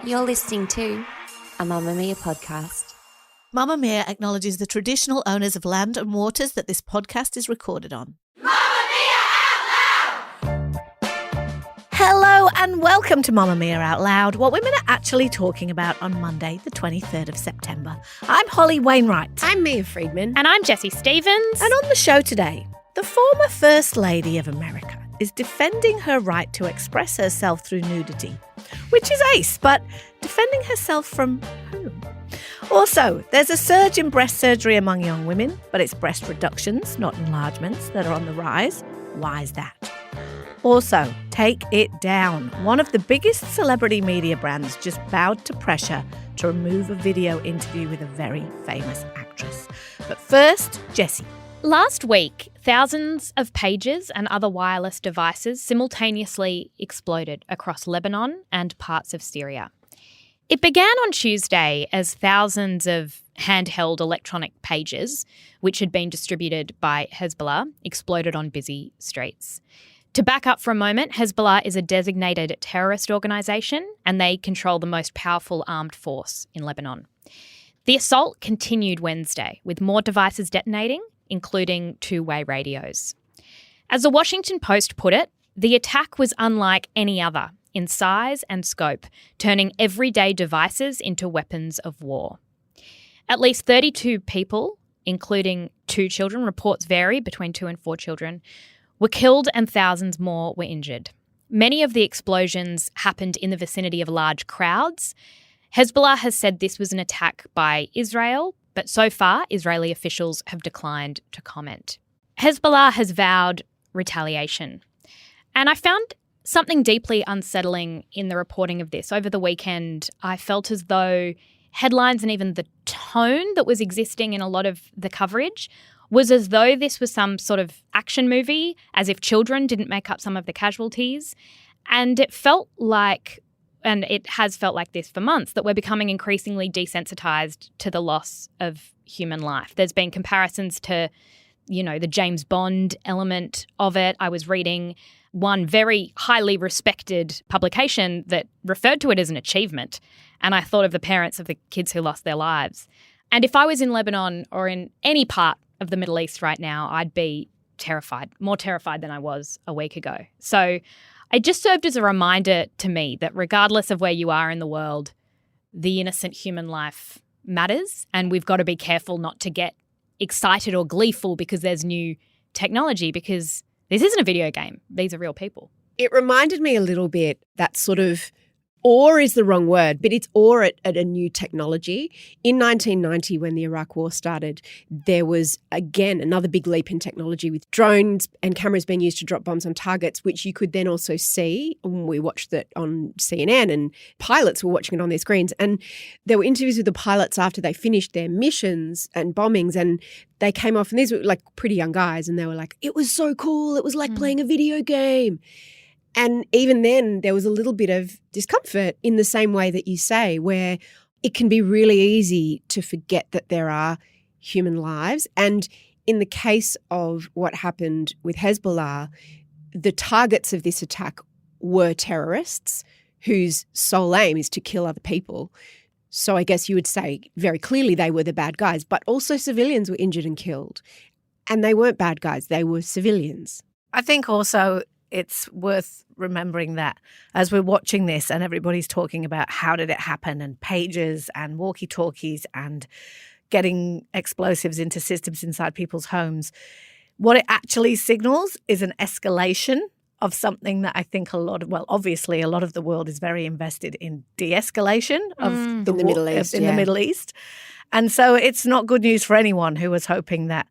You're listening to a Mamamia podcast. Mamamia acknowledges the traditional owners of land and waters that this podcast is recorded on. Hello and welcome to Mamamia Out Loud, what women are actually talking about on Monday, the 23rd of September. I'm Holly Wainwright. I'm Leah Freedman. And I'm Jessie Stevens. And on the show today, the former First Lady of America is defending her right to express herself through nudity, which is ace, but defending herself from whom? Also, there's a surge in breast surgery among young women, but it's breast reductions, not enlargements, that are on the rise. Why is that? Also, Take It Down. One of the biggest celebrity media brands just bowed to pressure to remove a video interview with a very famous actress. But first, Jessie. Last week, thousands of pages and other wireless devices simultaneously exploded across Lebanon and parts of Syria. It began on Tuesday as thousands of handheld electronic pages, which had been distributed by Hezbollah, exploded on busy streets. To back up for a moment, Hezbollah is a designated terrorist organisation and they control the most powerful armed force in Lebanon. The assault continued Wednesday with more devices detonating, including two-way radios. As the Washington Post put it, the attack was unlike any other in size and scope, turning everyday devices into weapons of war. At least 32 people, including 2 children, reports vary between 2 and 4 children, were killed and thousands more were injured. Many of the explosions happened in the vicinity of large crowds. Hezbollah has said this was an attack by Israel, but so far Israeli officials have declined to comment. Hezbollah has vowed retaliation. And I found something deeply unsettling in the reporting of this. Over the weekend, I felt as though headlines and even the tone that was existing in a lot of the coverage was as though this was some sort of action movie, as if children didn't make up some of the casualties. And it felt like, and it has felt like this for months, that we're becoming increasingly desensitized to the loss of human life. There's been comparisons to, the James Bond element of it. I was reading one very highly respected publication that referred to it as an achievement. And I thought of the parents of the kids who lost their lives. And if I was in Lebanon or in any part of the Middle East right now, I'd be terrified, more terrified than I was a week ago. So it just served as a reminder to me that regardless of where you are in the world, the innocent human life matters, and we've got to be careful not to get excited or gleeful because there's new technology, because this isn't a video game. These are real people. It reminded me a little bit, that sort of awe is the wrong word, but it's awe at a new technology. In 1990, when the Iraq War started, there was, again, another big leap in technology with drones and cameras being used to drop bombs on targets, which you could then also see. We watched it on CNN and pilots were watching it on their screens. And there were interviews with the pilots after they finished their missions and bombings, and they came off, and these were like pretty young guys, and they were like, it was so cool. It was like playing a video game. And even then, there was a little bit of discomfort in the same way that you say, where it can be really easy to forget that there are human lives. And in the case of what happened with Hezbollah, the targets of this attack were terrorists whose sole aim is to kill other people. So I guess you would say very clearly they were the bad guys, but also civilians were injured and killed. And they weren't bad guys, they were civilians. I think also it's worth remembering that as we're watching this and everybody's talking about how did it happen and pages and walkie-talkies and getting explosives into systems inside people's homes, what it actually signals is an escalation of something that I think obviously a lot of the world is very invested in de-escalation of the Middle East. The Middle East. And so it's not good news for anyone who was hoping that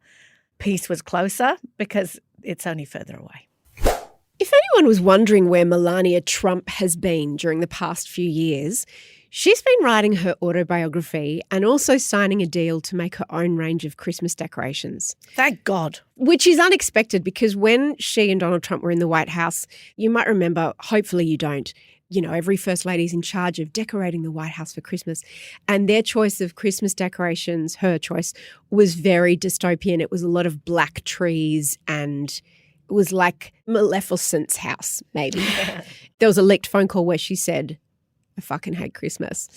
peace was closer, because it's only further away. If anyone was wondering where Melania Trump has been during the past few years, she's been writing her autobiography and also signing a deal to make her own range of Christmas decorations. Thank God. Which is unexpected, because when she and Donald Trump were in the White House, you might remember, hopefully you don't, every First Lady is in charge of decorating the White House for Christmas. And their choice of Christmas decorations, her choice, was very dystopian. It was a lot of black trees, and it was like Maleficent's house, maybe. There was a leaked phone call where she said, I fucking hate Christmas.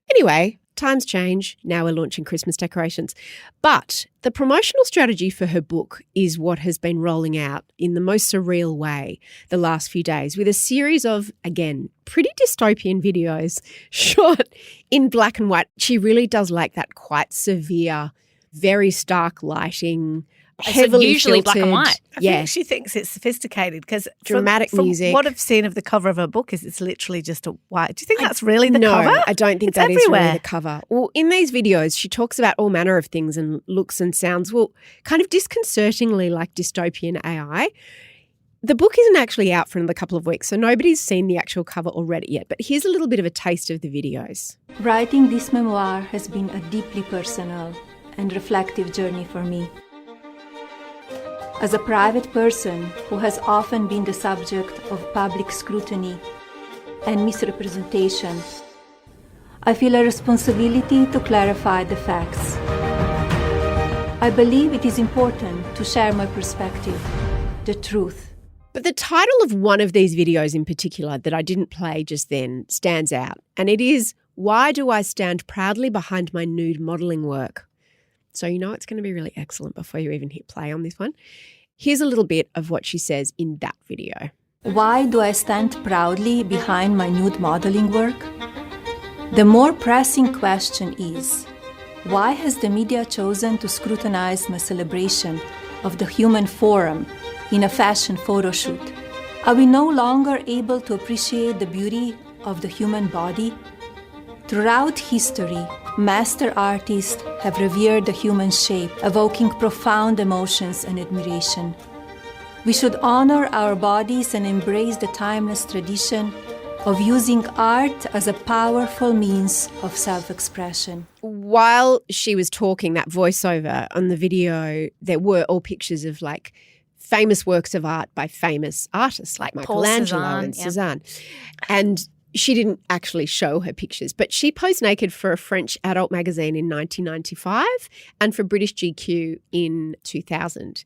Anyway, times change. Now we're launching Christmas decorations. But the promotional strategy for her book is what has been rolling out in the most surreal way the last few days with a series of, again, pretty dystopian videos shot in black and white. She really does like that quite severe, very stark lighting, heavily usually filtered, black and white. I think she thinks it's sophisticated because dramatic music. What I've seen of the cover of her book is it's literally just a white. Do you think that's really the no, cover? I don't think It's that is everywhere. really the cover. Well, in these videos, she talks about all manner of things and looks and sounds, well, kind of disconcertingly like dystopian AI. The book isn't actually out for another couple of weeks, so nobody's seen the actual cover already yet. But here's a little bit of a taste of the videos. Writing this memoir has been a deeply personal and reflective journey for me. As a private person who has often been the subject of public scrutiny and misrepresentation, I feel a responsibility to clarify the facts. I believe it is important to share my perspective, the truth. But the title of one of these videos in particular that I didn't play just then stands out, and it is, "Why do I stand proudly behind my nude modelling work?" So you know it's going to be really excellent before you even hit play on this one. Here's a little bit of what she says in that video. Why do I stand proudly behind my nude modeling work? The more pressing question is, why has the media chosen to scrutinize my celebration of the human form in a fashion photo shoot? Are we no longer able to appreciate the beauty of the human body? Throughout history, master artists have revered the human shape, evoking profound emotions and admiration. We should honor our bodies and embrace the timeless tradition of using art as a powerful means of self-expression. While she was talking, that voiceover on the video, there were all pictures of like famous works of art by famous artists like Michelangelo and Cézanne. And she didn't actually show her pictures, but she posed naked for a French adult magazine in 1995 and for British GQ in 2000.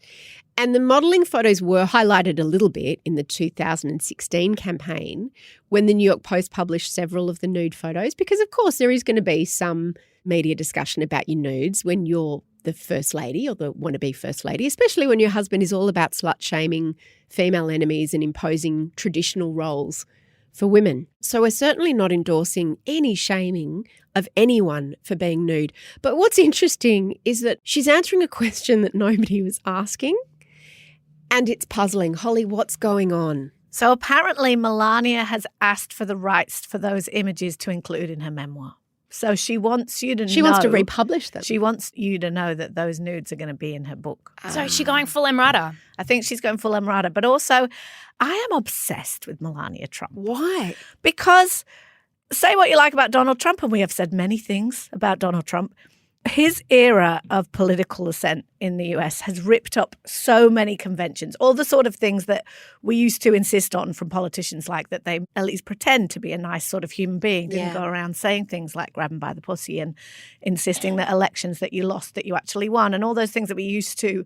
And the modelling photos were highlighted a little bit in the 2016 campaign when the New York Post published several of the nude photos, because of course there is going to be some media discussion about your nudes when you're the first lady or the wannabe first lady, especially when your husband is all about slut-shaming female enemies and imposing traditional roles for women. So we're certainly not endorsing any shaming of anyone for being nude. But what's interesting is that she's answering a question that nobody was asking, and it's puzzling. Holly, what's going on? So apparently Melania has asked for the rights for those images to include in her memoir. So she wants you to know. She wants to republish them. She wants you to know that those nudes are going to be in her book. So is she going full Emrata? I think she's going full Emrata. But also, I am obsessed with Melania Trump. Why? Because say what you like about Donald Trump, and we have said many things about Donald Trump, his era of political assent in the US has ripped up so many conventions, all the sort of things that we used to insist on from politicians, like that they at least pretend to be a nice sort of human being, didn't go around saying things like grab 'em by the pussy and insisting that elections that you lost, that you actually won, and all those things that we used to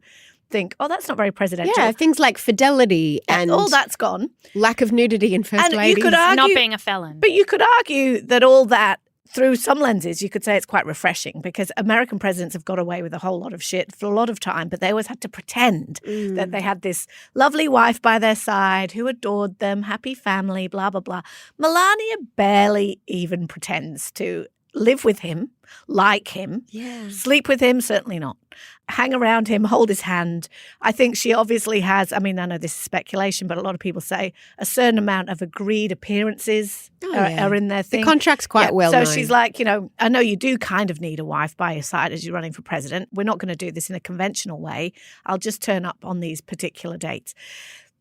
think, oh, that's not very presidential. Yeah, things like fidelity and all that's gone. Lack of nudity in first And ladies. you could argue, Not being a felon. but you could argue that all that, through some lenses, you could say it's quite refreshing, because American presidents have got away with a whole lot of shit for a lot of time, but they always had to pretend that they had this lovely wife by their side who adored them, happy family, blah, blah, blah. Melania barely even pretends to live with him, like him, sleep with him, certainly not. Hang around him, hold his hand. I think she obviously has, I mean, I know this is speculation, but a lot of people say a certain amount of agreed appearances are in their thing. The contract's quite well known. So she's like, you know, I know you do kind of need a wife by your side as you're running for president. We're not going to do this in a conventional way. I'll just turn up on these particular dates.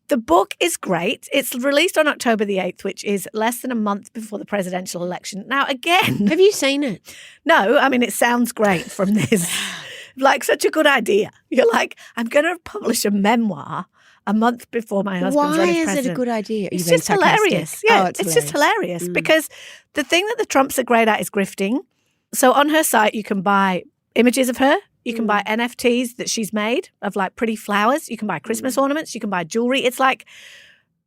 The book is great. It's released on October the 8th, which is less than a month before the presidential election. Now, again... Have you seen it? No, I mean, it sounds great from this. Like, such a good idea. You're like, I'm going to publish a memoir a month before my husband's running for president. Why is it a good idea? It's just hilarious. Yeah, it's just hilarious. Mm. Because the thing that the Trumps are great at is grifting. So on her site, you can buy images of her. You can buy NFTs that she's made of like pretty flowers. You can buy Christmas ornaments. You can buy jewelry. It's like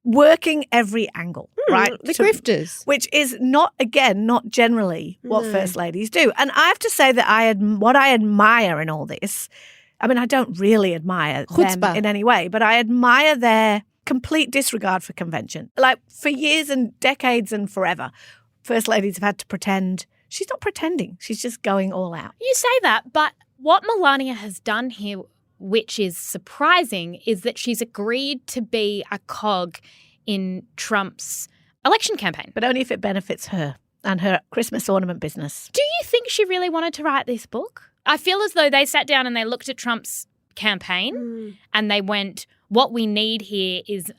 working every angle, right? The grifters. Which is not generally what First Ladies do. And I have to say that what I admire in all this, I mean, I don't really admire them in any way, but I admire their complete disregard for convention. Like, for years and decades and forever, First Ladies have had to pretend. She's not pretending. She's just going all out. You say that, but what Melania has done here, which is surprising, is that she's agreed to be a cog in Trump's election campaign. But only if it benefits her and her Christmas ornament business. Do you think she really wanted to write this book? I feel as though they sat down and they looked at Trump's campaign and they went, what we need here is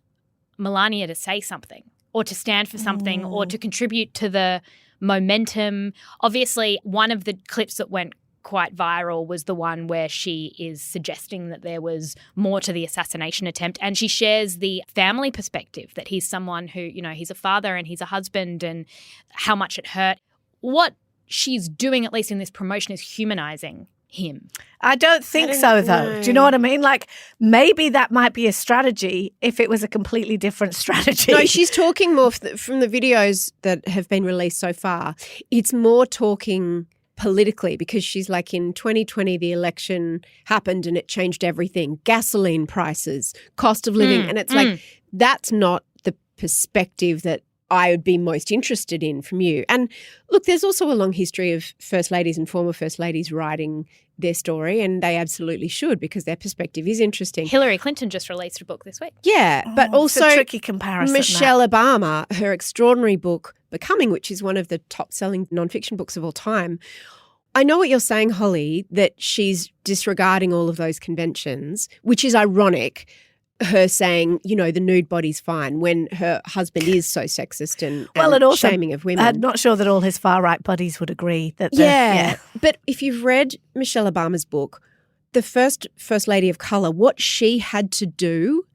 Melania to say something or to stand for something or to contribute to the momentum. Obviously, one of the clips that went quite viral was the one where she is suggesting that there was more to the assassination attempt, and she shares the family perspective that he's someone who, he's a father and he's a husband and how much it hurt. What she's doing, at least in this promotion, is humanizing him. I don't think so, though. Do you know what I mean? Like, maybe that might be a strategy if it was a completely different strategy. No, she's talking more from the videos that have been released so far. It's more talking politically, because she's like, in 2020, the election happened and it changed everything. Gasoline prices, cost of living. And it's like, that's not the perspective that I would be most interested in from you. And look, there's also a long history of First Ladies and former First Ladies writing their story, and they absolutely should, because their perspective is interesting. Hillary Clinton just released a book this week. Yeah, but also it's a tricky comparison. Michelle Obama, her extraordinary book, Becoming, which is one of the top-selling nonfiction books of all time. I know what you're saying, Holly, that she's disregarding all of those conventions, which is ironic, her saying, the nude body's fine, when her husband is so sexist and also shaming of women. I'm not sure that all his far-right buddies would agree. That But if you've read Michelle Obama's book, the first Lady of Colour, what she had to do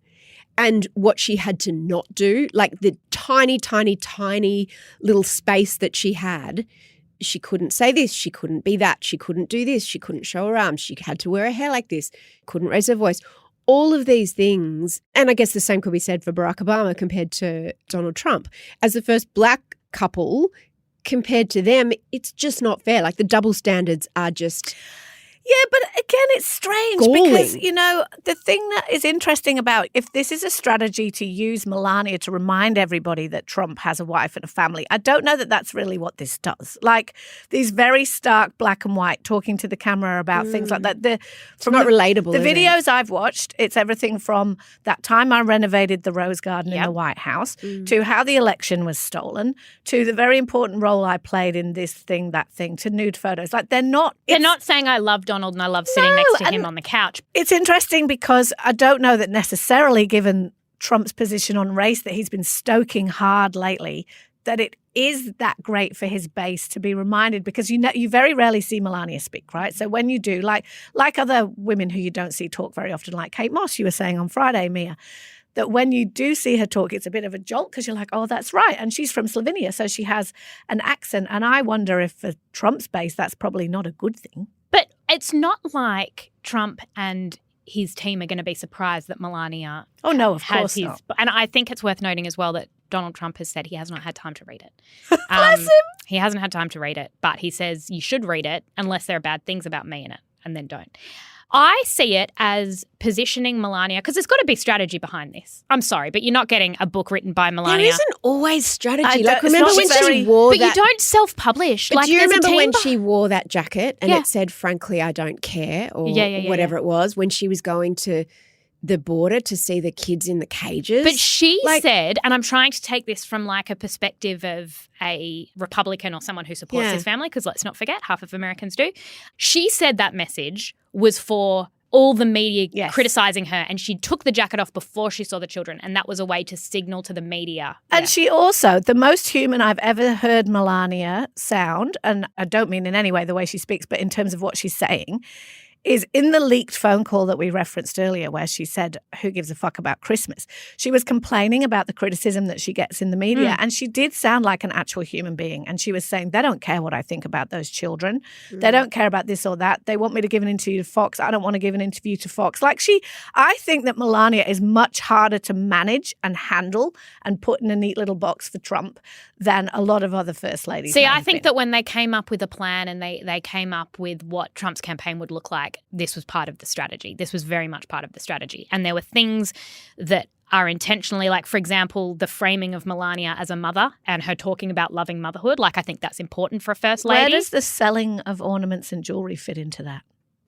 and what she had to not do, like the tiny, tiny, tiny little space that she had, she couldn't say this, she couldn't be that, she couldn't do this, she couldn't show her arms, she had to wear her hair like this, couldn't raise her voice. All of these things, and I guess the same could be said for Barack Obama compared to Donald Trump. As the first black couple, compared to them, it's just not fair. Like, the double standards are just... Yeah, but again, it's strange galling. Because, the thing that is interesting about, if this is a strategy to use Melania to remind everybody that Trump has a wife and a family, I don't know that that's really what this does. Like, these very stark black and white talking to the camera about things like that. It's not relatable. The videos I've watched, it's everything from that time I renovated the Rose Garden in the White House to how the election was stolen to the very important role I played in this thing, that thing, to nude photos. Like, they're not saying I love Donald and I love sitting next to him on the couch. It's interesting because I don't know that necessarily, given Trump's position on race that he's been stoking hard lately, that it is that great for his base to be reminded, because you very rarely see Melania speak, right? So when you do, like other women who you don't see talk very often, like Kate Moss, you were saying on Friday, Mia, that when you do see her talk, it's a bit of a jolt because you're like, oh, that's right. And she's from Slovenia, so she has an accent. And I wonder if for Trump's base, that's probably not a good thing. But it's not like Trump and his team are going to be surprised that Melania of course not. And I think it's worth noting as well that Donald Trump has said he has not had time to read it. Bless him. He hasn't had time to read it, but he says you should read it unless there are bad things about me in it, and then don't. I see it as positioning Melania, because there's got to be strategy behind this. I'm sorry, but you're not getting a book written by Melania. There isn't always strategy. Like, remember when she wore but that... you don't self-publish. But do you remember when she wore that jacket and it said, frankly, I don't care, or whatever it was, when she was going to the border to see the kids in the cages? But she said, and I'm trying to take this from like a perspective of a Republican or someone who supports his family, because let's not forget, half of Americans do. She said that message was for all the media criticising her, and she took the jacket off before she saw the children, and that was a way to signal to the media. And she also, the most human I've ever heard Melania sound, and I don't mean in any way the way she speaks, but in terms of what she's saying, is in the leaked phone call that we referenced earlier where she said, who gives a fuck about Christmas? She was complaining about the criticism that she gets in the media and she did sound like an actual human being. And she was saying, they don't care what I think about those children. They don't care about this or that. They want me to give an interview to Fox. I don't want to give an interview to Fox. I think that Melania is much harder to manage and handle and put in a neat little box for Trump than a lot of other first ladies. See, I think that when they came up with a plan and they came up with what Trump's campaign would look like, this was part of the strategy. This was very much part of the strategy. And there were things that are intentionally, like, for example, the framing of Melania as a mother and her talking about loving motherhood. I think that's important for a first lady. Where does the selling of ornaments and jewellery fit into that?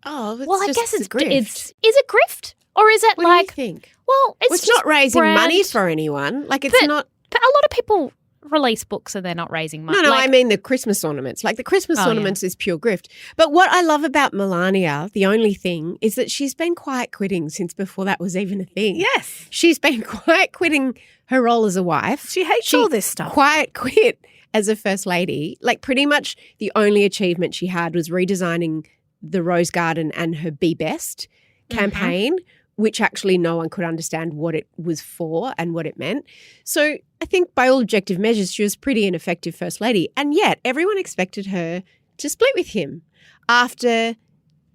Oh, well, I guess it's grift. Is it grift? Or is it what do you think? Well, it's just not raising brand. money for anyone. It's not. But a lot of people release books and they're not raising money. No, I mean the Christmas ornaments. The Christmas ornaments is pure grift. But what I love about Melania, the only thing, is that she's been quiet quitting since before that was even a thing. Yes. She's been quiet quitting her role as a wife. She hates all this stuff. Quiet quit as a first lady. Pretty much the only achievement she had was redesigning the Rose Garden and her Be Best campaign, which actually no one could understand what it was for and what it meant. So I think by all objective measures, she was pretty an effective first lady. And yet everyone expected her to split with him after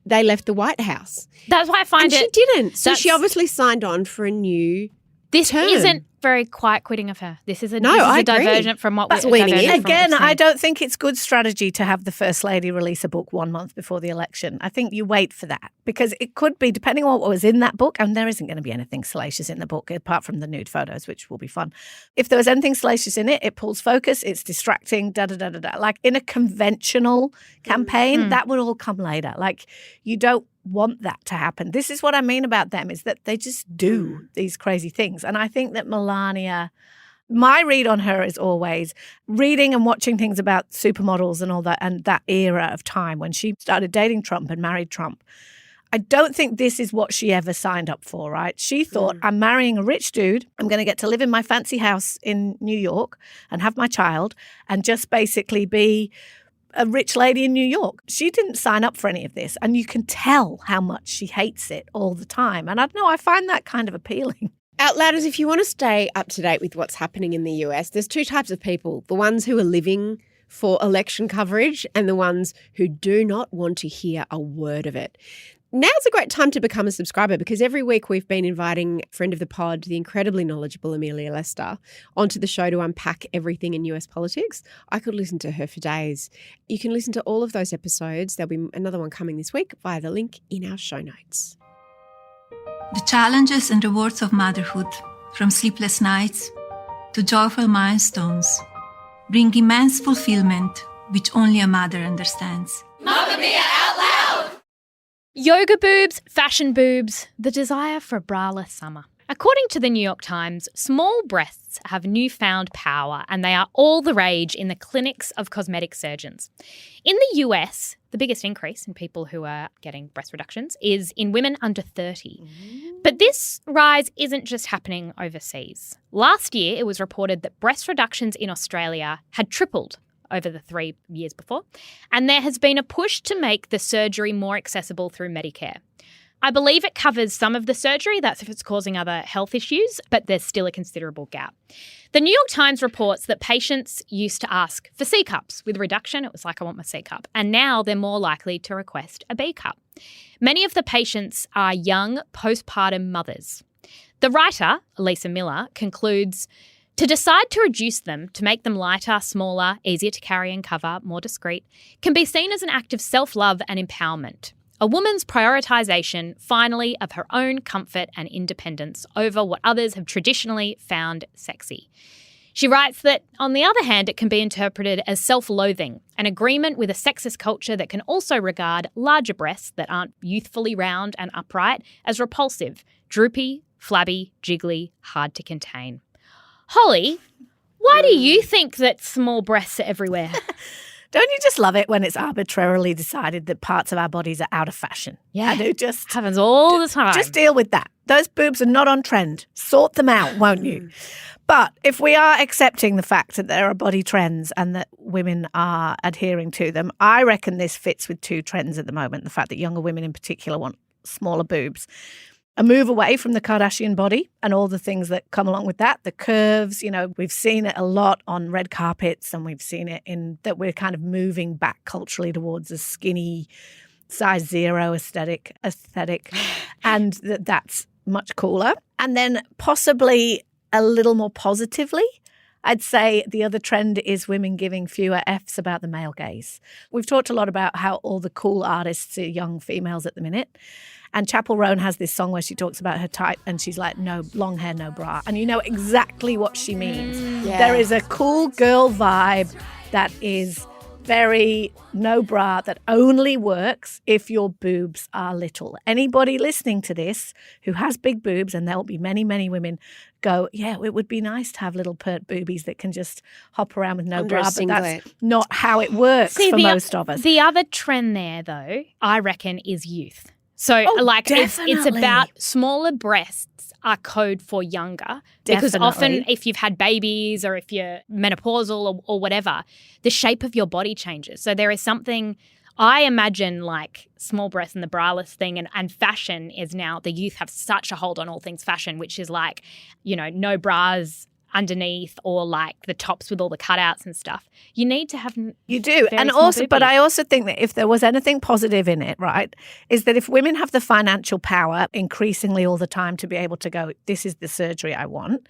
they left the White House. That's why I find she didn't. So she obviously signed on for a new term. Isn't very quiet quitting of her. This is a divergent from what That's we're leaning in. Again, I don't think it's good strategy to have the First Lady release a book 1 month before the election. I think you wait for that because it could be, depending on what was in that book, and there isn't going to be anything salacious in the book apart from the nude photos, which will be fun. If there was anything salacious in it, it pulls focus, it's distracting, da-da-da-da-da. In a conventional campaign, that would all come later. You don't want that to happen. This is what I mean about them, is that they just do these crazy things. And I think that Melania, my read on her is always reading and watching things about supermodels and all that, and that era of time when she started dating Trump and married Trump. I don't think this is what she ever signed up for, right? She thought, I'm marrying a rich dude. I'm going to get to live in my fancy house in New York and have my child and just basically be a rich lady in New York. She didn't sign up for any of this. And you can tell how much she hates it all the time. And I don't know, I find that kind of appealing. Outlouders, if you want to stay up to date with what's happening in the US, there's two types of people. The ones who are living for election coverage and the ones who do not want to hear a word of it. Now's a great time to become a subscriber because every week we've been inviting a friend of the pod, the incredibly knowledgeable Amelia Lester, onto the show to unpack everything in US politics. I could listen to her for days. You can listen to all of those episodes. There'll be another one coming this week via the link in our show notes. The challenges and rewards of motherhood, from sleepless nights to joyful milestones, bring immense fulfillment which only a mother understands. Mamamia out loud! Yoga boobs, fashion boobs, the desire for a braless summer. According to the New York Times, small breasts have newfound power and they are all the rage in the clinics of cosmetic surgeons. In the US, the biggest increase in people who are getting breast reductions is in women under 30. But this rise isn't just happening overseas. Last year, it was reported that breast reductions in Australia had tripled over the 3 years before, and there has been a push to make the surgery more accessible through Medicare. I believe it covers some of the surgery, that's if it's causing other health issues, but there's still a considerable gap. The New York Times reports that patients used to ask for C cups. With reduction, it was like, I want my C cup. And now they're more likely to request a B cup. Many of the patients are young postpartum mothers. The writer, Elisa Miller, concludes, to decide to reduce them, to make them lighter, smaller, easier to carry and cover, more discreet, can be seen as an act of self-love and empowerment. A woman's prioritisation, finally, of her own comfort and independence over what others have traditionally found sexy. She writes that, on the other hand, it can be interpreted as self-loathing, an agreement with a sexist culture that can also regard larger breasts that aren't youthfully round and upright as repulsive, droopy, flabby, jiggly, hard to contain. Holly, why do you think that small breasts are everywhere? Don't you just love it when it's arbitrarily decided that parts of our bodies are out of fashion? Yeah. And it just happens all the time. Just deal with that. Those boobs are not on trend. Sort them out, won't you? But if we are accepting the fact that there are body trends and that women are adhering to them, I reckon this fits with two trends at the moment. The fact that younger women in particular want smaller boobs. A move away from the Kardashian body and all the things that come along with that, the curves, we've seen it a lot on red carpets, and we've seen it in that we're kind of moving back culturally towards a skinny size 0 aesthetic, and that's much cooler. And then possibly a little more positively, I'd say the other trend is women giving fewer Fs about the male gaze. We've talked a lot about how all the cool artists are young females at the minute. And Chapel Roan has this song where she talks about her type and she's like, no, long hair, no bra. And you know exactly what she means. Yeah. There is a cool girl vibe that is very no bra, that only works if your boobs are little. Anybody listening to this who has big boobs, and there'll be many, many women, go, yeah, it would be nice to have little pert boobies that can just hop around with no Under a bra, but singlet. that's not how it works for most of us. The other trend there, though, I reckon, is youth. So, it's definitely. about smaller breasts are code for younger. Because Definitely. often if you've had babies or if you're menopausal or whatever, the shape of your body changes. So there is something, I imagine, like small breasts and the braless thing and fashion is now, the youth have such a hold on all things fashion, which is like, no bras underneath or like the tops with all the cutouts and stuff. You need to have You do. very And small also, but boobies. I also think that if there was anything positive in it, right, is that if women have the financial power increasingly all the time to be able to go, this is the surgery I want,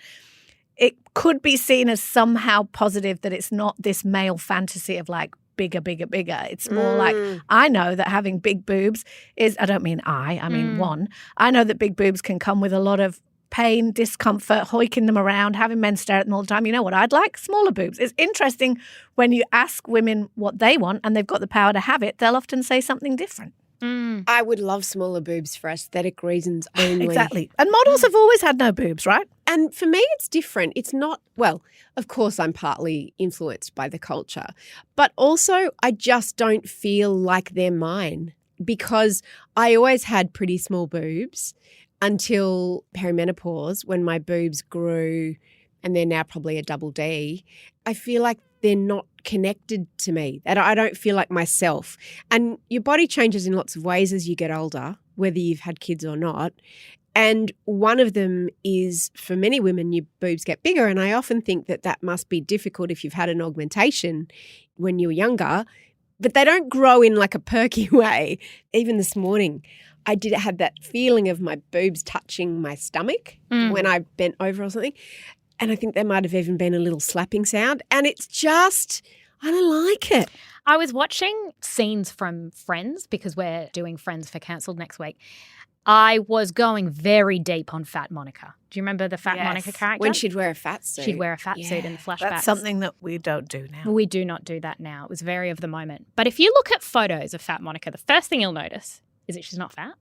it could be seen as somehow positive that it's not this male fantasy of like bigger, bigger, bigger. It's more like, I know that having big boobs is, I don't mean I mean one. I know that big boobs can come with a lot of pain, discomfort, hoiking them around, having men stare at them all the time. You know what I'd like? Smaller boobs. It's interesting when you ask women what they want and they've got the power to have it, they'll often say something different. I would love smaller boobs for aesthetic reasons only. Exactly. And models have always had no boobs, right? And for me, it's different. It's not, well, of course, I'm partly influenced by the culture, but also I just don't feel like they're mine because I always had pretty small boobs until perimenopause when my boobs grew and they're now probably a double D. I feel like they're not connected to me, that I don't feel like myself. And your body changes in lots of ways as you get older, whether you've had kids or not. And one of them is, for many women, your boobs get bigger. And I often think that that must be difficult if you've had an augmentation when you were younger, but they don't grow in like a perky way. Even this morning, I did have that feeling of my boobs touching my stomach when I bent over or something. And I think there might have even been a little slapping sound. And it's just, I don't like it. I was watching scenes from Friends because we're doing Friends for Cancelled next week. I was going very deep on Fat Monica. Do you remember the Fat Monica character? When she'd wear a fat suit. She'd wear a fat suit in the flashbacks. That's something that we don't do now. We do not do that now. It was very of the moment. But if you look at photos of Fat Monica, the first thing you'll notice is that she's not fat.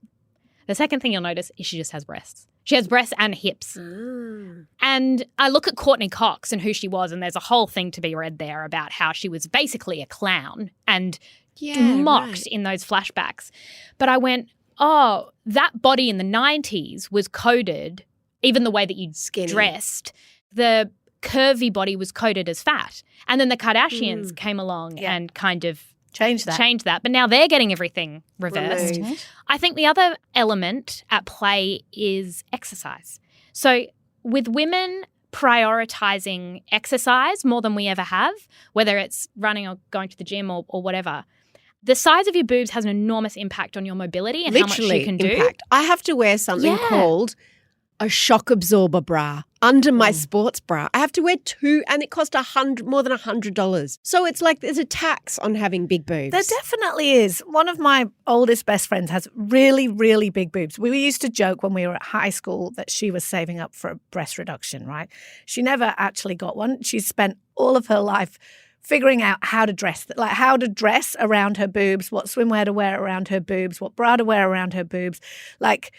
The second thing you'll notice is she just has breasts. She has breasts and hips. And I look at Courtney Cox and who she was, and there's a whole thing to be read there about how she was basically a clown and mocked in those flashbacks. But I went, oh, that body in the 90s was coded, even the way that you dressed, the curvy body was coded as fat. And then the Kardashians came along and kind of changed that. But now they're getting everything reversed. I think the other element at play is exercise. So with women prioritizing exercise more than we ever have, whether it's running or going to the gym or whatever, the size of your boobs has an enormous impact on your mobility and how much you can do. I have to wear something called a shock absorber bra under my sports bra. I have to wear two and it cost more than $100. So it's like there's a tax on having big boobs. There definitely is. One of my oldest best friends has really, really big boobs. We used to joke when we were at high school that she was saving up for a breast reduction, right? She never actually got one. She spent all of her life figuring out how to dress, like how to dress around her boobs, what swimwear to wear around her boobs, what bra to wear around her boobs. Like,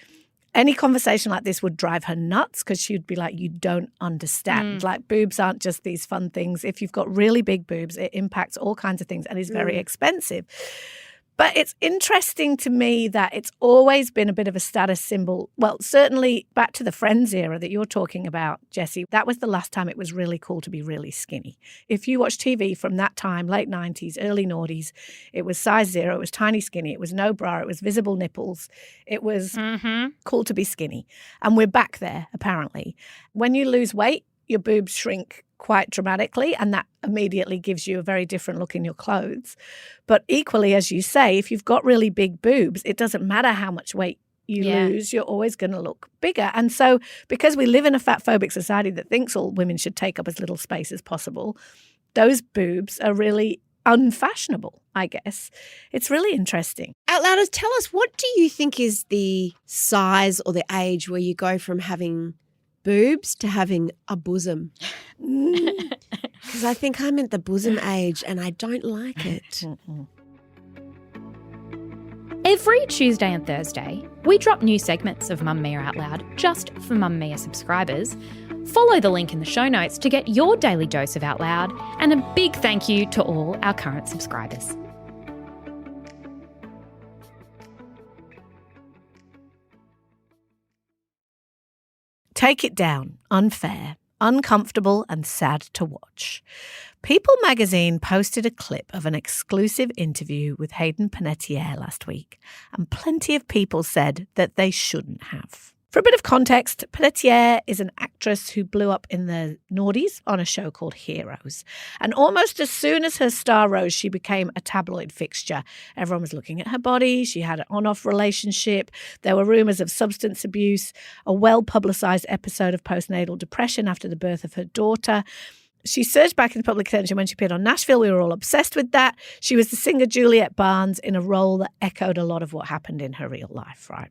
Any conversation like this would drive her nuts because she'd be like, you don't understand. Like, boobs aren't just these fun things. If you've got really big boobs, it impacts all kinds of things and is very expensive. But it's interesting to me that it's always been a bit of a status symbol. Well, certainly back to the Friends era that you're talking about, Jessie, that was the last time it was really cool to be really skinny. If you watch TV from that time, late 90s, early noughties, it was size 0, it was tiny skinny, it was no bra, it was visible nipples, it was cool to be skinny. And we're back there, apparently. When you lose weight, your boobs shrink quite dramatically, and that immediately gives you a very different look in your clothes. But equally, as you say, if you've got really big boobs, it doesn't matter how much weight you lose, you're always going to look bigger. And so because we live in a fat-phobic society that thinks all women should take up as little space as possible, those boobs are really unfashionable, I guess. It's really interesting. Outlouders, tell us, what do you think is the size or the age where you go from having boobs to having a bosom? Because I think I'm at the bosom age and I don't like it. Every Tuesday and Thursday, we drop new segments of Mamamia Out Loud just for Mamamia subscribers. Follow the link in the show notes to get your daily dose of Out Loud, and a big thank you to all our current subscribers. Take it down. Unfair, uncomfortable and sad to watch. People magazine posted a clip of an exclusive interview with Hayden Panettiere last week, and plenty of people said that they shouldn't have. For a bit of context, Panettiere is an actress who blew up in the noughties on a show called Heroes. And almost as soon as her star rose, she became a tabloid fixture. Everyone was looking at her body. She had an on-off relationship. There were rumours of substance abuse, a well-publicised episode of postnatal depression after the birth of her daughter. She surged back into public attention when she appeared on Nashville. We were all obsessed with that. She was the singer Juliet Barnes in a role that echoed a lot of what happened in her real life, right?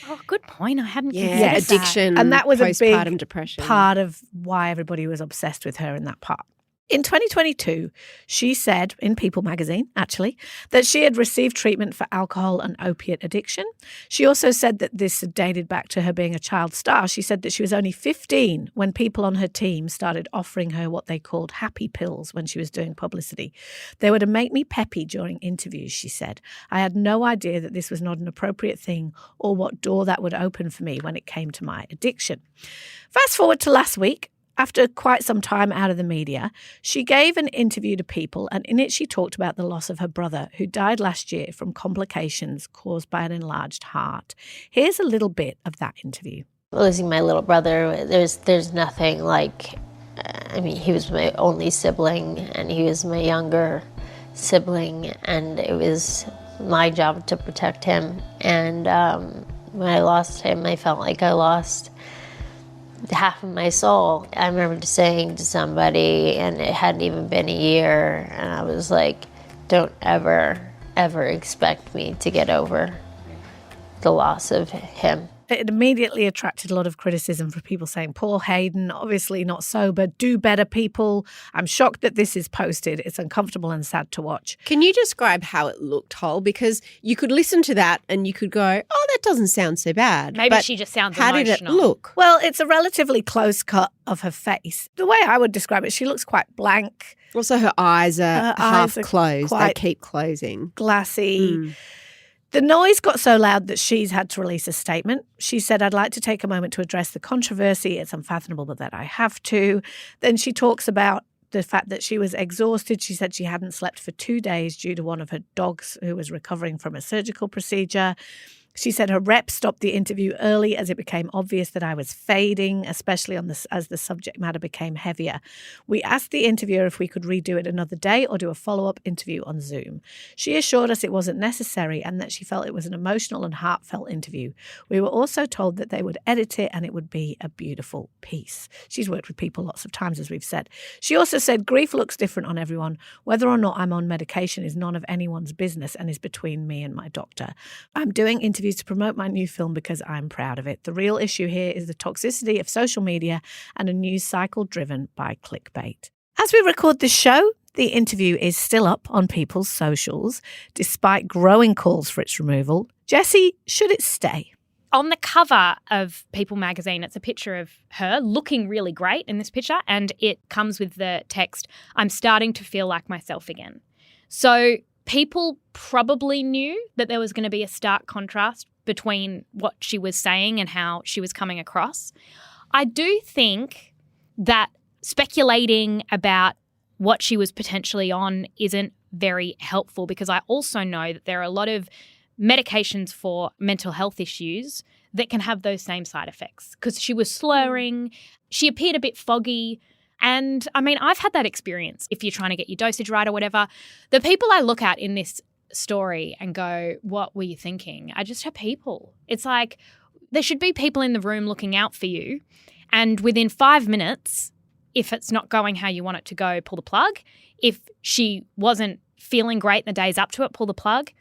Oh, good point. I hadn't Yeah, considered addiction, that. And that was a postpartum big depression. part of why everybody was obsessed with her in that part. In 2022, she said, in People magazine, actually, that she had received treatment for alcohol and opiate addiction. She also said that this had dated back to her being a child star. She said that she was only 15 when people on her team started offering her what they called happy pills when she was doing publicity. They were to make me peppy during interviews, she said. I had no idea that this was not an appropriate thing or what door that would open for me when it came to my addiction. Fast forward to last week. After quite some time out of the media, she gave an interview to People, and in it she talked about the loss of her brother, who died last year from complications caused by an enlarged heart. Here's a little bit of that interview. Losing my little brother, there's nothing like, he was my only sibling, and he was my younger sibling, and it was my job to protect him. And when I lost him, I felt like I lost half of my soul. I remember saying to somebody, and it hadn't even been a year, and I was like, don't ever expect me to get over the loss of him. It immediately attracted a lot of criticism for people saying, poor Hayden, obviously not sober, do better, people. I'm shocked that this is posted. It's uncomfortable and sad to watch. Can you describe how it looked, Hol? Because you could listen to that and you could go, oh, that doesn't sound so bad. Maybe But she just sounds how emotional. did it look? Well, it's a relatively close cut of her face. The way I would describe it, she looks quite blank, Also, her eyes are half eyes are closed. They quite keep closing. glassy. The noise got so loud that she's had to release a statement. She said, I'd like to take a moment to address the controversy. It's unfathomable, but that I have to. Then she talks about the fact that she was exhausted. She said she hadn't slept for 2 days due to one of her dogs who was recovering from a surgical procedure. She said her rep stopped the interview early as it became obvious that I was fading, especially as the subject matter became heavier. We asked the interviewer if we could redo it another day or do a follow-up interview on Zoom. She assured us it wasn't necessary and that she felt it was an emotional and heartfelt interview. We were also told that they would edit it and it would be a beautiful piece. She's worked with people lots of times, as we've said. She also said grief looks different on everyone. Whether or not I'm on medication is none of anyone's business and is between me and my doctor. I'm doing interviews to promote my new film because I'm proud of it. The real issue here is the toxicity of social media and a news cycle driven by clickbait. As we record this show, the interview is still up on people's socials, despite growing calls for its removal. Jessie, should it stay? On the cover of People magazine, it's a picture of her looking really great in this picture, and it comes with the text, "I'm starting to feel like myself again." So people probably knew that there was going to be a stark contrast between what she was saying and how she was coming across. I do think that speculating about what she was potentially on isn't very helpful, because I also know that there are a lot of medications for mental health issues that can have those same side effects, because she was slurring, she appeared a bit foggy. And I mean, I've had that experience if you're trying to get your dosage right or whatever. The people I look at in this story and go, what were you thinking? I just have people. It's like there should be people in the room looking out for you. And within 5 minutes, if it's not going how you want it to go, pull the plug. If she wasn't feeling great in the days up to it, pull the plug.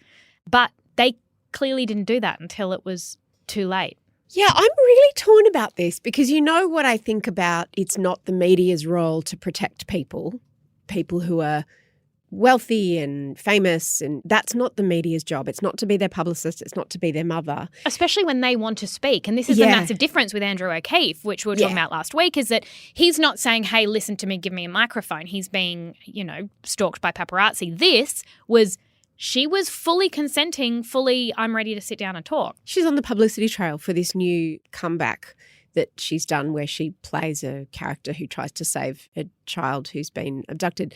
But they clearly didn't do that until it was too late. Yeah, I'm really torn about this because you know what I think about, it's not the media's role to protect people who are wealthy and famous, and that's not the media's job. It's not to be their publicist. It's not to be their mother. Especially when they want to speak. And this is the massive difference with Andrew O'Keefe, which we were talking about last week, is that he's not saying, hey, listen to me, give me a microphone. He's being, stalked by paparazzi. This was... She was fully consenting, I'm ready to sit down and talk. She's on the publicity trail for this new comeback that she's done where she plays a character who tries to save a child who's been abducted.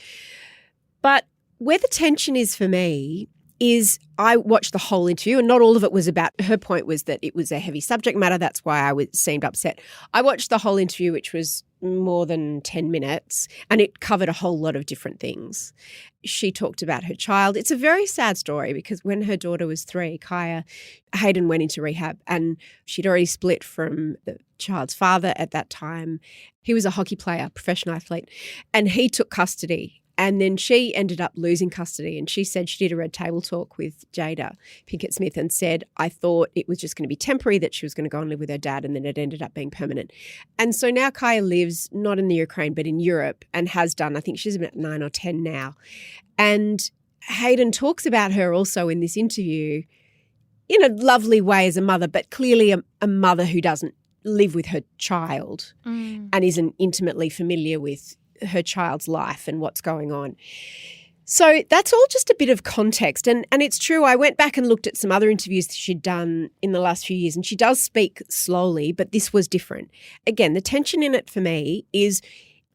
But where the tension is for me is I watched the whole interview, and not all of it was about, her point was that it was a heavy subject matter. That's why I seemed upset. I watched the whole interview, which was more than 10 minutes, and it covered a whole lot of different things. She talked about her child. It's a very sad story because when her daughter was 3, Kaya, Hayden went into rehab, and she'd already split from the child's father at that time. He was a hockey player, professional athlete, and he took custody. And then she ended up losing custody, and she said she did a red table talk with Jada Pinkett Smith and said, I thought it was just going to be temporary, that she was going to go and live with her dad, and then it ended up being permanent. And so now Kaya lives not in the Ukraine but in Europe, and has done, I think she's about 9 or 10 now. And Hayden talks about her also in this interview in a lovely way as a mother, but clearly a mother who doesn't live with her child and isn't intimately familiar with her child's life and what's going on. So that's all just a bit of context. And it's true, I went back and looked at some other interviews that she'd done in the last few years, and she does speak slowly, but this was different. Again, the tension in it for me is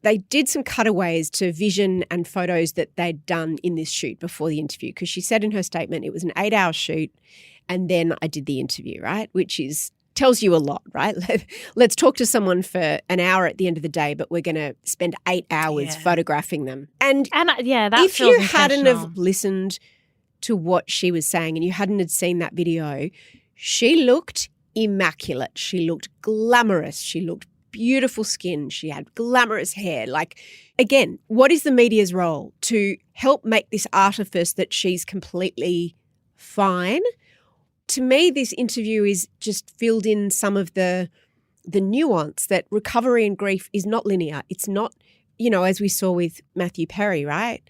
they did some cutaways to vision and photos that they'd done in this shoot before the interview, because she said in her statement it was an 8-hour shoot and then I did the interview, right, which tells you a lot, right? Let's talk to someone for an hour at the end of the day, but we're going to spend 8 hours photographing them. And that if you hadn't have listened to what she was saying and you hadn't had seen that video, she looked immaculate. She looked glamorous. She looked beautiful skin. She had glamorous hair. Like, again, what is the media's role? To help make this artifice that she's completely fine? To me, this interview is just filled in some of the nuance that recovery and grief is not linear. It's not, as we saw with Matthew Perry, right?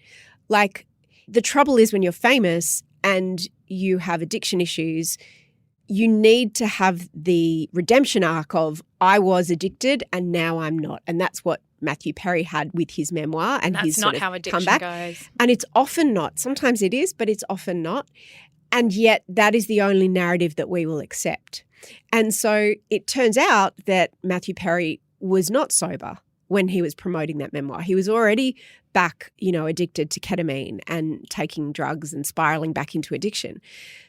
Like, the trouble is when you're famous and you have addiction issues, you need to have the redemption arc of, I was addicted and now I'm not. And that's what Matthew Perry had with his memoir and his sort of comeback. That's not how addiction goes. And it's often not. Sometimes it is, but it's often not. And yet that is the only narrative that we will accept. And so it turns out that Matthew Perry was not sober when he was promoting that memoir. He was already back, addicted to ketamine and taking drugs and spiraling back into addiction.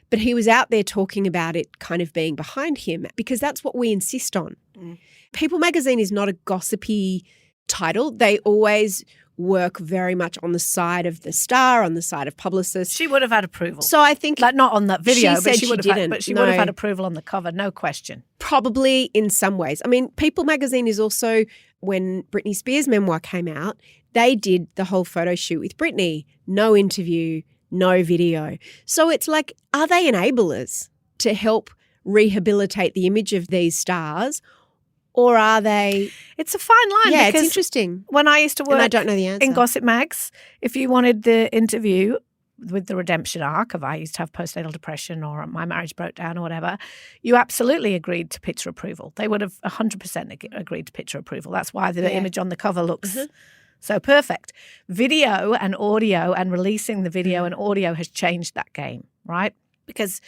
But he was out there talking about it kind of being behind him, because that's what we insist on. People magazine is not a gossipy title. They always work very much on the side of the star, on the side of publicists. She would have had approval. So I think, like, not on that video, she said she would have didn't. would have had approval on the cover, no question. Probably in some ways. I mean, People magazine is also, when Britney Spears' memoir came out, they did the whole photo shoot with Britney. No interview, no video. So it's like, are they enablers to help rehabilitate the image of these stars? Or are they? It's a fine line. Yeah, because it's interesting. When I used to work and I don't know the answer. in Gossip Mags, if you wanted the interview, with the redemption arc of I used to have postnatal depression or my marriage broke down or whatever, you absolutely agreed to picture approval. They would have 100% agreed to picture approval. That's why the image on the cover looks so perfect. Video and audio and releasing the video and audio has changed that game, right? Because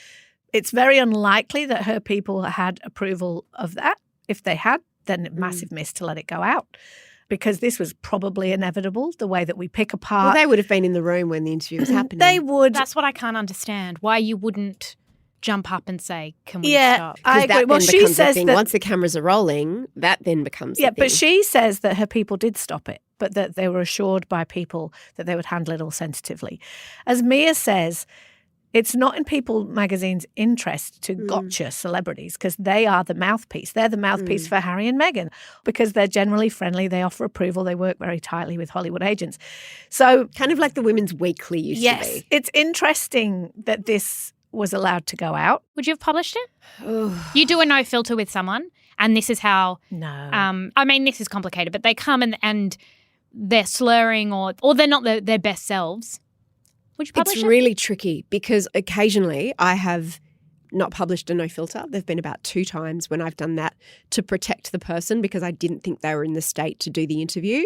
it's very unlikely that her people had approval of that. If they had, then a massive miss to let it go out. Because this was probably inevitable, the way that we pick apart. Well, they would have been in the room when the interview was happening. They would. That's what I can't understand. Why you wouldn't jump up and say, can we stop? I agree. Well, she says that once the cameras are rolling, that then becomes a thing. but she says that her people did stop it, but that they were assured by people that they would handle it all sensitively. As Mia says, it's not in People magazine's interest to gotcha celebrities because they are the mouthpiece. They're the mouthpiece for Harry and Meghan because they're generally friendly. They offer approval. They work very tightly with Hollywood agents. So kind of like the Women's Weekly used to be. It's interesting that this was allowed to go out. Would you have published it? You do a no filter with someone and this is how No. I mean, this is complicated, but they come and they're slurring or they're not their best selves. Would you publish It's it? really tricky because occasionally I have not published a no filter. There have been about 2 times when I've done that to protect the person because I didn't think they were in the state to do the interview.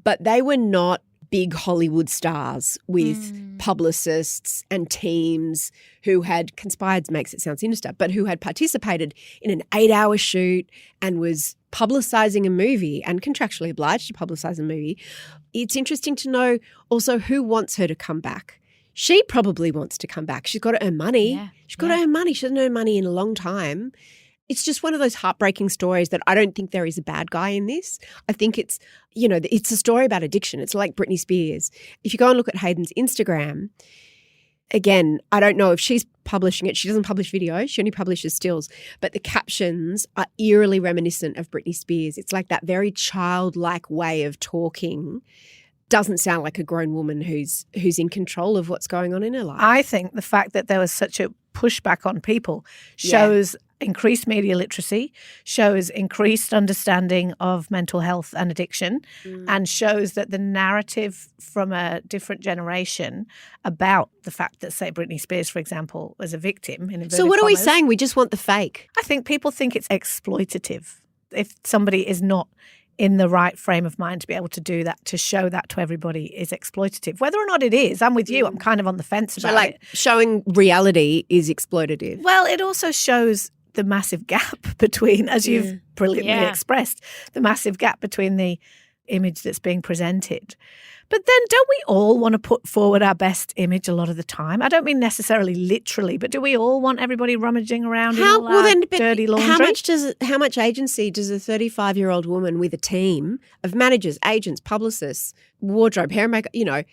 But they were not big Hollywood stars with publicists and teams who had conspired, makes it sound sinister, but who had participated in an 8-hour shoot and was publicising a movie and contractually obliged to publicise a movie. It's interesting to know also who wants her to come back. She probably wants to come back. She's got to earn money. Yeah. She's got to earn money. She hasn't earned money in a long time. It's just one of those heartbreaking stories that I don't think there is a bad guy in this. I think it's, it's a story about addiction. It's like Britney Spears. If you go and look at Hayden's Instagram, again, I don't know if she's publishing it. She doesn't publish video. She only publishes stills. But the captions are eerily reminiscent of Britney Spears. It's like that very childlike way of talking. Doesn't sound like a grown woman who's in control of what's going on in her life. I think the fact that there was such a pushback on people shows increased media literacy, shows increased understanding of mental health and addiction, and shows that the narrative from a different generation about the fact that, say, Britney Spears, for example, was a victim. So what are we saying? We just want the fake. I think people think it's exploitative. If somebody is not in the right frame of mind to be able to do that, to show that to everybody is exploitative. Whether or not it is, I'm with you. I'm kind of on the fence about it. Showing reality is exploitative. Well, it also shows the massive gap between, as you've brilliantly expressed, the massive gap between the image that's being presented. But then don't we all want to put forward our best image a lot of the time? I don't mean necessarily literally, but do we all want everybody rummaging around in all our dirty laundry? How much agency does a 35-year-old woman with a team of managers, agents, publicists, wardrobe, hair and makeup,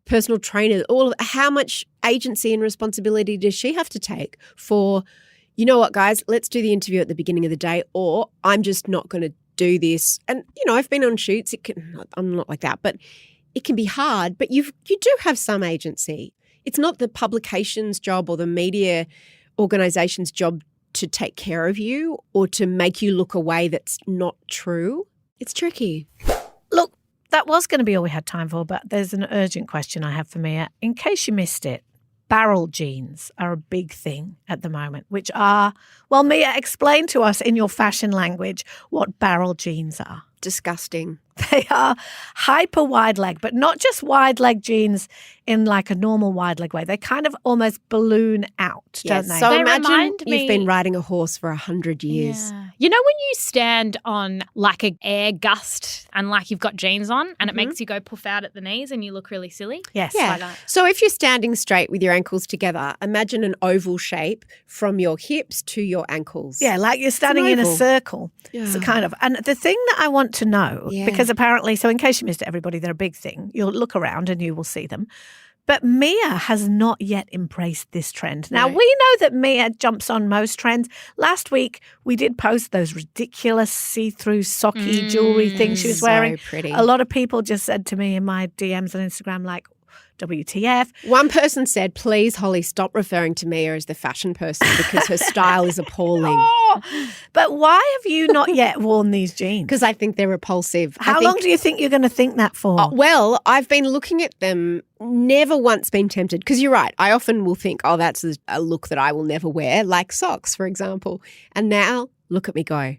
personal trainers, how much agency and responsibility does she have to take for, you know what, guys, let's do the interview at the beginning of the day, or I'm just not going to do this. And, I've been on shoots. I'm not like that, but it can be hard, but you do have some agency. It's not the publication's job or the media organisation's job to take care of you or to make you look a way that's not true. It's tricky. Look, that was going to be all we had time for, but there's an urgent question I have for Mia. In case you missed it, barrel jeans are a big thing at the moment, which are, well, Mia, explain to us in your fashion language what barrel jeans are. Disgusting. They are hyper wide leg, but not just wide leg jeans in like a normal wide leg way. They kind of almost balloon out, don't they? So They imagine remind you've me- been riding a horse for 100 years. Yeah. You know when you stand on like an air gust and like you've got jeans on and it makes you go poof out at the knees and you look really silly? Yes. Yeah. Like that. So if you're standing straight with your ankles together, imagine an oval shape from your hips to your ankles. Yeah, like you're standing in a oval. circle. Yeah. So kind of. And the thing that I want to know, Yeah. because apparently, so in case you missed it, everybody, they're a big thing. You'll look around and you will see them. But Mia has not yet embraced this trend. Now, No. we know that Mia jumps on most trends. Last week, we did post those ridiculous see-through socky jewelry things she was wearing. So pretty. A lot of people just said to me in my DMs on Instagram, like, WTF. One person said, please, Holly, stop referring to Mia as the fashion person because her style is appalling. But why have you not yet worn these jeans? Because I think they're repulsive. How long do you think you're going to think that for? Well, I've been looking at them, never once been tempted. Because you're right, I often will think, oh, that's a look that I will never wear, like socks, for example. And now, look at me go.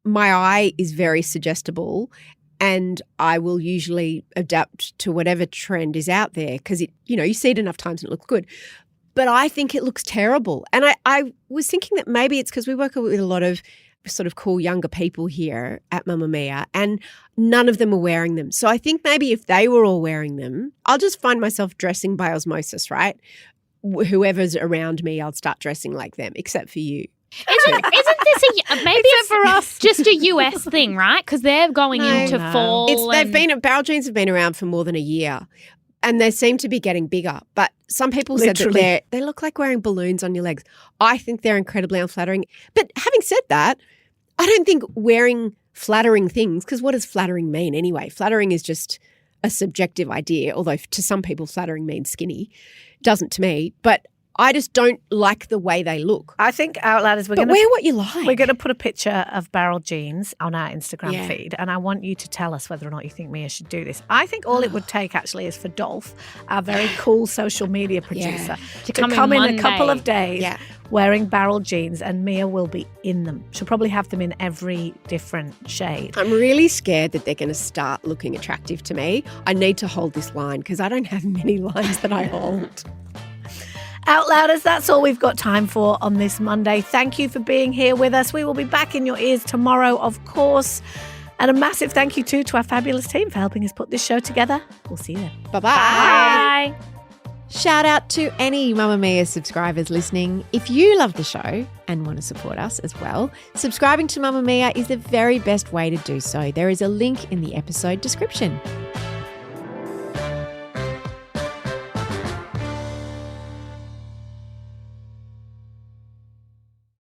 My eye is very suggestible, and I will usually adapt to whatever trend is out there because you see it enough times and it looks good. But I think it looks terrible. And I was thinking that maybe it's because we work with a lot of sort of cool younger people here at Mamamia, and none of them are wearing them. So I think maybe if they were all wearing them, I'll just find myself dressing by osmosis, right? Whoever's around me, I'll start dressing like them, except for you. Isn't this maybe it's for us just a US thing, right? Because they're going into fall. Barrel jeans have been around for more than a year, and they seem to be getting bigger. But some people said that they look like wearing balloons on your legs. I think they're incredibly unflattering. But having said that, I don't think wearing flattering things, because what does flattering mean anyway? Flattering is just a subjective idea, although to some people flattering means skinny. Doesn't to me. But I just don't like the way they look. I think Outlanders, wear what you like. We're going to put a picture of barrel jeans on our Instagram feed, and I want you to tell us whether or not you think Mia should do this. I think all it would take actually is for Dolph, our very cool social media producer, to come in a couple of days wearing barrel jeans, and Mia will be in them. She'll probably have them in every different shade. I'm really scared that they're going to start looking attractive to me. I need to hold this line because I don't have many lines that I hold. Outlouders, that's all we've got time for on this Monday. Thank you for being here with us. We will be back in your ears tomorrow, of course. And a massive thank you too to our fabulous team for helping us put this show together. We'll see you then. Bye-bye. Bye. Shout out to any Mamamia subscribers listening. If you love the show and want to support us as well, subscribing to Mamamia is the very best way to do so. There is a link in the episode description.